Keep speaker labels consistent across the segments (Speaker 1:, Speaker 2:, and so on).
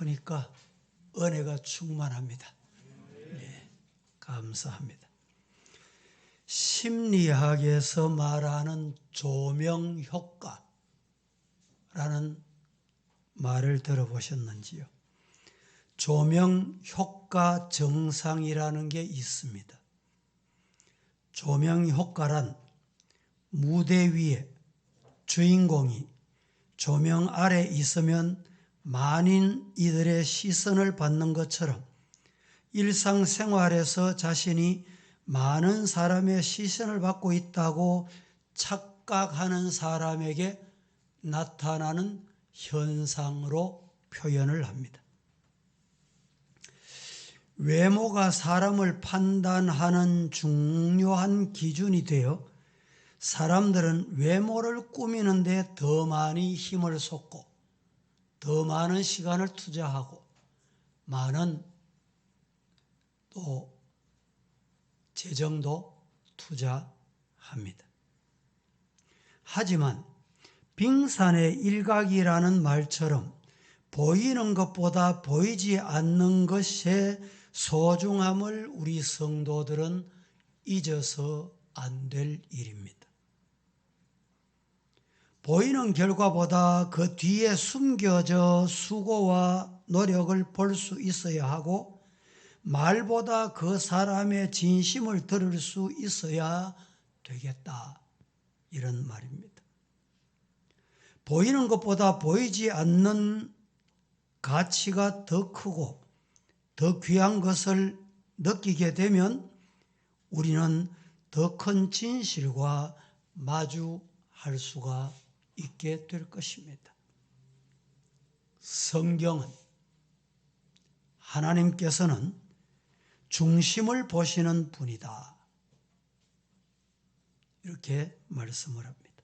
Speaker 1: 크니까 은혜가 충만합니다. 네, 감사합니다. 심리학에서 말하는 조명 효과라는 말을 들어보셨는지요? 조명 효과 정상이라는 게 있습니다. 조명 효과란 무대 위에 주인공이 조명 아래 있으면 많은 이들의 시선을 받는 것처럼 일상생활에서 자신이 많은 사람의 시선을 받고 있다고 착각하는 사람에게 나타나는 현상으로 표현을 합니다. 외모가 사람을 판단하는 중요한 기준이 되어 사람들은 외모를 꾸미는 데 더 많이 힘을 쏟고 더 많은 시간을 투자하고 많은 또 재정도 투자합니다. 하지만 빙산의 일각이라는 말처럼 보이는 것보다 보이지 않는 것의 소중함을 우리 성도들은 잊어서 안 될 일입니다. 보이는 결과보다 그 뒤에 숨겨져 수고와 노력을 볼 수 있어야 하고 말보다 그 사람의 진심을 들을 수 있어야 되겠다. 이런 말입니다. 보이는 것보다 보이지 않는 가치가 더 크고 더 귀한 것을 느끼게 되면 우리는 더 큰 진실과 마주할 수가 있게 될 것입니다. 성경은 하나님께서는 중심을 보시는 분이다. 이렇게 말씀을 합니다.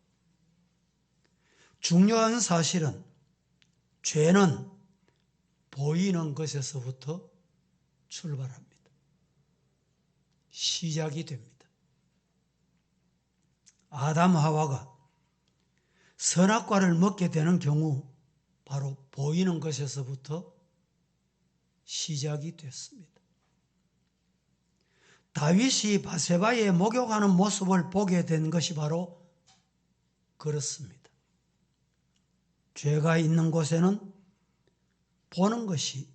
Speaker 1: 중요한 사실은 죄는 보이는 것에서부터 출발합니다. 시작이 됩니다. 아담 하와가 선악과를 먹게 되는 경우 바로 보이는 것에서부터 시작이 됐습니다. 다윗이 바세바에 목욕하는 모습을 보게 된 것이 바로 그렇습니다. 죄가 있는 곳에는 보는 것이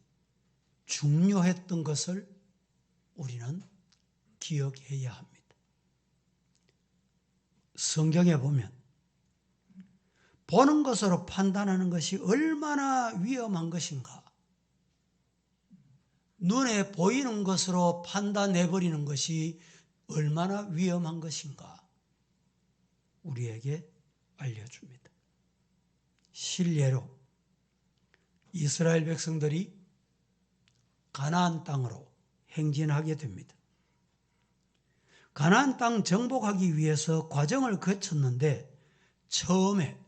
Speaker 1: 중요했던 것을 우리는 기억해야 합니다. 성경에 보면 보는 것으로 판단하는 것이 얼마나 위험한 것인가, 눈에 보이는 것으로 판단해버리는 것이 얼마나 위험한 것인가 우리에게 알려줍니다. 실례로 이스라엘 백성들이 가나안 땅으로 행진하게 됩니다. 가나안 땅 정복하기 위해서 과정을 거쳤는데 처음에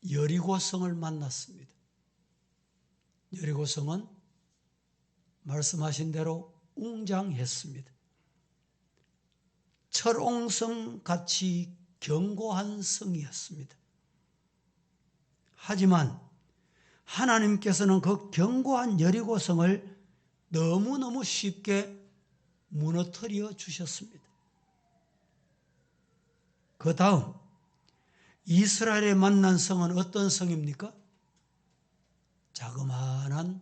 Speaker 1: 여리고성을 만났습니다. 여리고성은 말씀하신 대로 웅장했습니다. 철옹성 같이 견고한 성이었습니다. 하지만 하나님께서는 그 견고한 여리고성을 너무너무 쉽게 무너뜨려 주셨습니다. 그 다음 이스라엘에 만난 성은 어떤 성입니까? 자그마한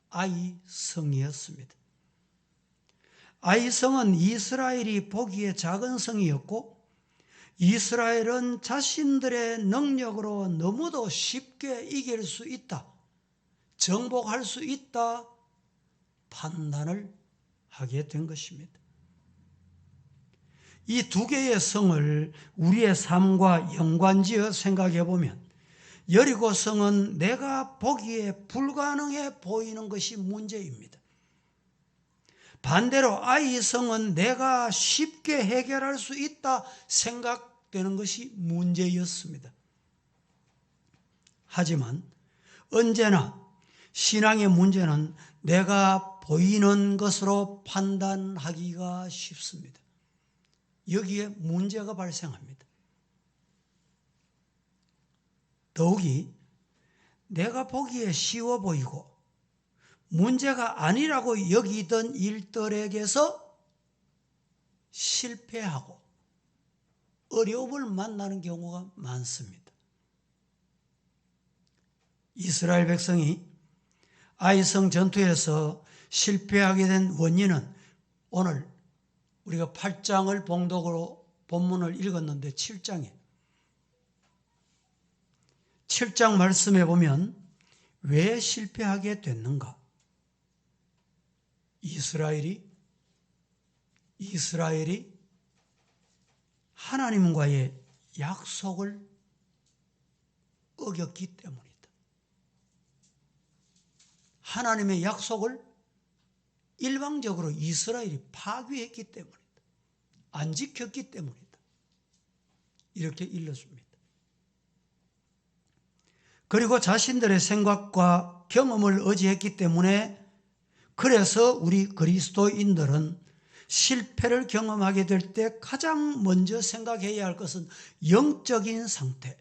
Speaker 1: 아이 성이었습니다. 아이 성은 이스라엘이 보기에 작은 성이었고 이스라엘은 자신들의 능력으로 너무도 쉽게 이길 수 있다, 정복할 수 있다 판단을 하게 된 것입니다. 이 두 개의 성을 우리의 삶과 연관지어 생각해 보면 여리고 성은 내가 보기에 불가능해 보이는 것이 문제입니다. 반대로 아이 성은 내가 쉽게 해결할 수 있다 생각되는 것이 문제였습니다. 하지만 언제나 신앙의 문제는 내가 보이는 것으로 판단하기가 쉽습니다. 여기에 문제가 발생합니다. 더욱이 내가 보기에 쉬워 보이고 문제가 아니라고 여기던 일들에게서 실패하고 어려움을 만나는 경우가 많습니다. 이스라엘 백성이 아이성 전투에서 실패하게 된 원인은 오늘 우리가 8장을 봉독으로 본문을 읽었는데 7장 말씀에 보면 왜 실패하게 됐는가? 이스라엘이 하나님과의 약속을 어겼기 때문이다. 하나님의 약속을 일방적으로 이스라엘이 파괴했기 때문이다. 안 지켰기 때문이다. 이렇게 일러줍니다. 그리고 자신들의 생각과 경험을 의지했기 때문에 그래서 우리 그리스도인들은 실패를 경험하게 될 때 가장 먼저 생각해야 할 것은 영적인 상태.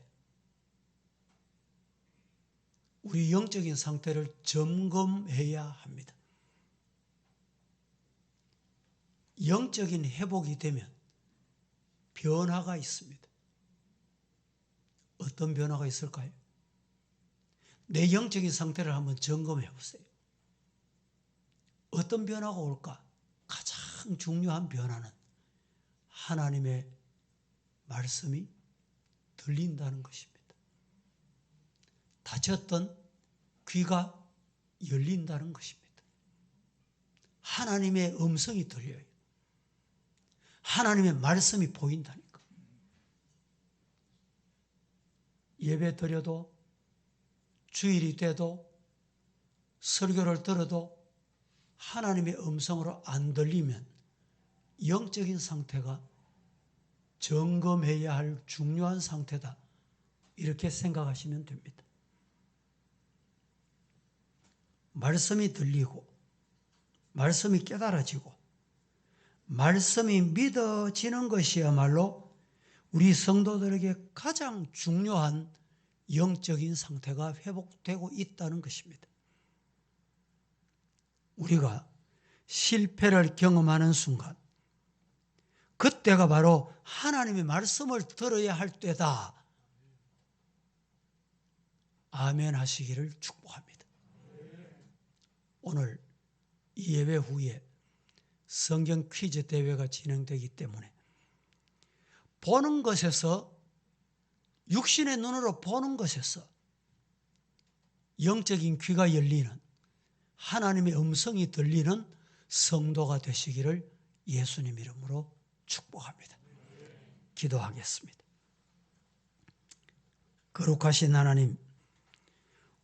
Speaker 1: 우리 영적인 상태를 점검해야 합니다. 영적인 회복이 되면 변화가 있습니다. 어떤 변화가 있을까요? 내 영적인 상태를 한번 점검해 보세요. 어떤 변화가 올까? 가장 중요한 변화는 하나님의 말씀이 들린다는 것입니다. 닫혔던 귀가 열린다는 것입니다. 하나님의 음성이 들려요. 하나님의 말씀이 보인다니까. 예배 드려도 주일이 돼도 설교를 들어도 하나님의 음성으로 안 들리면 영적인 상태가 점검해야 할 중요한 상태다. 이렇게 생각하시면 됩니다. 말씀이 들리고 말씀이 깨달아지고 말씀이 믿어지는 것이야말로 우리 성도들에게 가장 중요한 영적인 상태가 회복되고 있다는 것입니다. 우리가 실패를 경험하는 순간 그때가 바로 하나님의 말씀을 들어야 할 때다. 아멘 하시기를 축복합니다. 오늘 이 예배 후에 성경 퀴즈 대회가 진행되기 때문에 보는 것에서 육신의 눈으로 보는 것에서 영적인 귀가 열리는 하나님의 음성이 들리는 성도가 되시기를 예수님 이름으로 축복합니다. 기도하겠습니다. 거룩하신 하나님,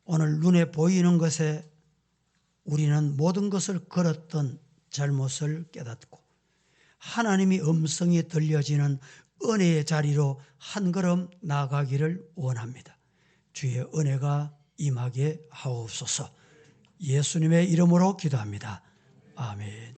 Speaker 1: 오늘 눈에 보이는 것에 우리는 모든 것을 걸었던 잘못을 깨닫고 하나님의 음성이 들려지는 은혜의 자리로 한 걸음 나아가기를 원합니다. 주의 은혜가 임하게 하옵소서. 예수님의 이름으로 기도합니다. 아멘.